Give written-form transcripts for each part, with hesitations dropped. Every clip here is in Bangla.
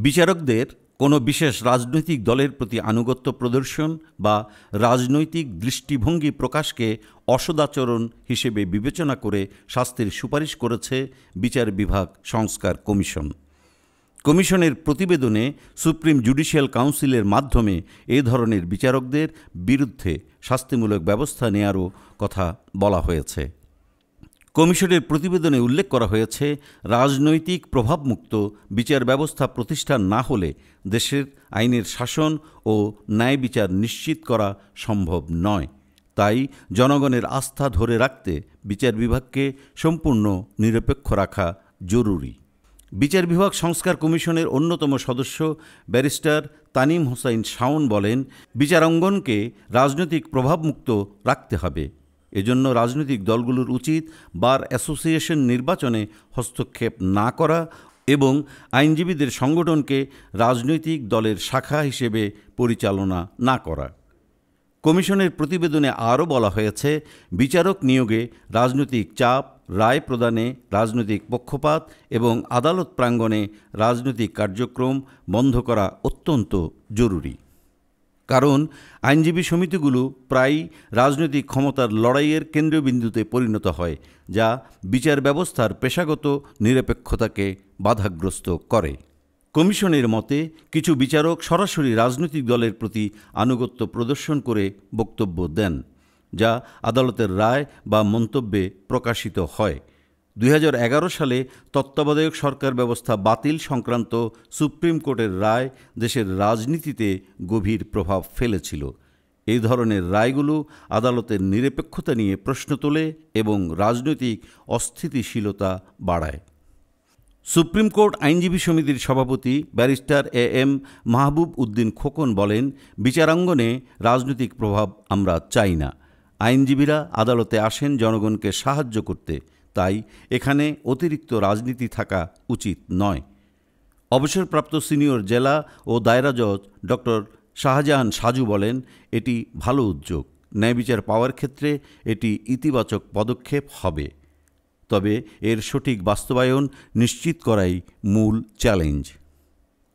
বিচারকদের কোনো বিশেষ রাজনৈতিক দলের প্রতি আনুগত্য প্রদর্শন বা রাজনৈতিক দৃষ্টিভঙ্গি প্রকাশকে অসদাচরণ হিসেবে বিবেচনা করে শাস্তির সুপারিশ করেছে বিচার বিভাগ সংস্কার কমিশন। কমিশনের প্রতিবেদনে সুপ্রিম জুডিশিয়াল কাউন্সিলের মাধ্যমে এ ধরনের বিচারকদের বিরুদ্ধে শাস্তিমূলক ব্যবস্থা নেয়ারও কথা বলা হয়েছে। কমিশনের প্রতিবেদনে উল্লেখ করা হয়েছে, রাজনৈতিক প্রভাবমুক্ত বিচার ব্যবস্থা প্রতিষ্ঠা না হলে দেশের আইনের শাসন ও ন্যায় বিচার নিশ্চিত করা সম্ভব নয়। তাই জনগণের আস্থা ধরে রাখতে বিচার বিভাগকে সম্পূর্ণ নিরপেক্ষ রাখা জরুরি। বিচার বিভাগ সংস্কার কমিশনের অন্যতম সদস্য ব্যারিস্টার তানিম হোসাইন শাওন বলেন, বিচারাঙ্গনকে রাজনৈতিক প্রভাবমুক্ত রাখতে হবে। এজন্য রাজনৈতিক দলগুলোর উচিত বার অ্যাসোসিয়েশন নির্বাচনে হস্তক্ষেপ না করা এবং আইনজীবীদের সংগঠনকে রাজনৈতিক দলের শাখা হিসেবে পরিচালনা না করা। কমিশনের প্রতিবেদনে আরও বলা হয়েছে, বিচারক নিয়োগে রাজনৈতিক চাপ, রায় প্রদানে রাজনৈতিক পক্ষপাত এবং আদালত প্রাঙ্গণে রাজনৈতিক কার্যক্রম বন্ধ করা অত্যন্ত জরুরি। কারণ আইনজীবী সমিতিগুলো প্রায়ই রাজনৈতিক ক্ষমতার লড়াইয়ের কেন্দ্রবিন্দুতে পরিণত হয়, যা বিচার ব্যবস্থার পেশাগত নিরপেক্ষতাকে বাধাগ্রস্ত করে। কমিশনের মতে, কিছু বিচারক সরাসরি রাজনৈতিক দলের প্রতি আনুগত্য প্রদর্শন করে বক্তব্য দেন, যা আদালতের রায় বা মন্তব্যে প্রকাশিত হয়। 2011 সালে তত্ত্বাবধায়ক সরকার ব্যবস্থা বাতিল সংক্রান্ত সুপ্রিম কোর্টের রায় দেশের রাজনীতিতে গভীর প্রভাব ফেলেছিল। এই ধরনের রায়গুলো আদালতের নিরপেক্ষতা নিয়ে প্রশ্ন তোলে এবং রাজনৈতিক অস্থিতিশীলতা বাড়ায়। সুপ্রিম কোর্ট আইনজীবী সমিতির সভাপতি ব্যারিস্টার AM মাহবুব উদ্দিন খোকন বলেন, বিচারাঙ্গনে রাজনৈতিক প্রভাব আমরা চাই না। আইনজীবীরা আদালতে আসেন জনগণকে সাহায্য করতে, তাই এখানে অতিরিক্ত রাজনীতি থাকা উচিত নয়। অবসরপ্রাপ্ত সিনিয়র জেলা ও দায়রা জজ ডক্টর শাহজাহান সাজু বলেন, এটি ভালো উদ্যোগ। ন্যায় বিচার পাওয়ার ক্ষেত্রে এটি ইতিবাচক পদক্ষেপ হবে, তবে এর সঠিক বাস্তবায়ন নিশ্চিত করাই মূল চ্যালেঞ্জ।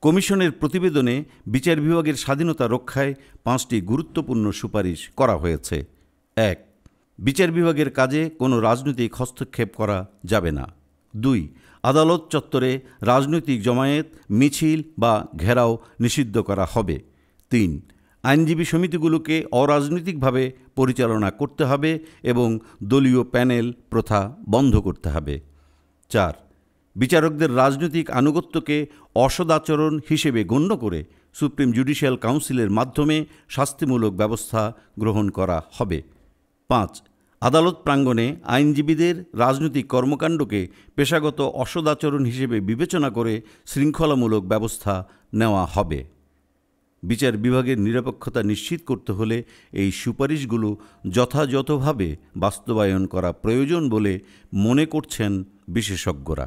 কমিশনের প্রতিবেদনে বিচার বিভাগের স্বাধীনতা রক্ষায় 5টি গুরুত্বপূর্ণ সুপারিশ করা হয়েছে। 1. বিচার বিভাগের কাজে কোনো রাজনৈতিক হস্তক্ষেপ করা যাবে না। 2. আদালত চত্বরে রাজনৈতিক জমায়েত, মিছিল বা ঘেরাও নিষিদ্ধ করা হবে। 3. আইনজীবী সমিতিগুলোকে অরাজনৈতিকভাবে পরিচালনা করতে হবে এবং দলীয় প্যানেল প্রথা বন্ধ করতে হবে। 4. বিচারকদের রাজনৈতিক আনুগত্যকে অসদাচরণ হিসেবে গণ্য করে সুপ্রিম জুডিশিয়াল কাউন্সিলের মাধ্যমে শাস্তিমূলক ব্যবস্থা গ্রহণ করা হবে। 5. আদালত প্রাঙ্গণে আইনজীবীদের রাজনৈতিক কর্মকাণ্ডকে পেশাগত অসদাচরণ হিসেবে বিবেচনা করে শৃঙ্খলামূলক ব্যবস্থা নেওয়া হবে। বিচার বিভাগের নিরপেক্ষতা নিশ্চিত করতে হলে এই সুপারিশগুলো যথাযথভাবে বাস্তবায়ন করা প্রয়োজন বলে মনে করছেন বিশেষজ্ঞরা।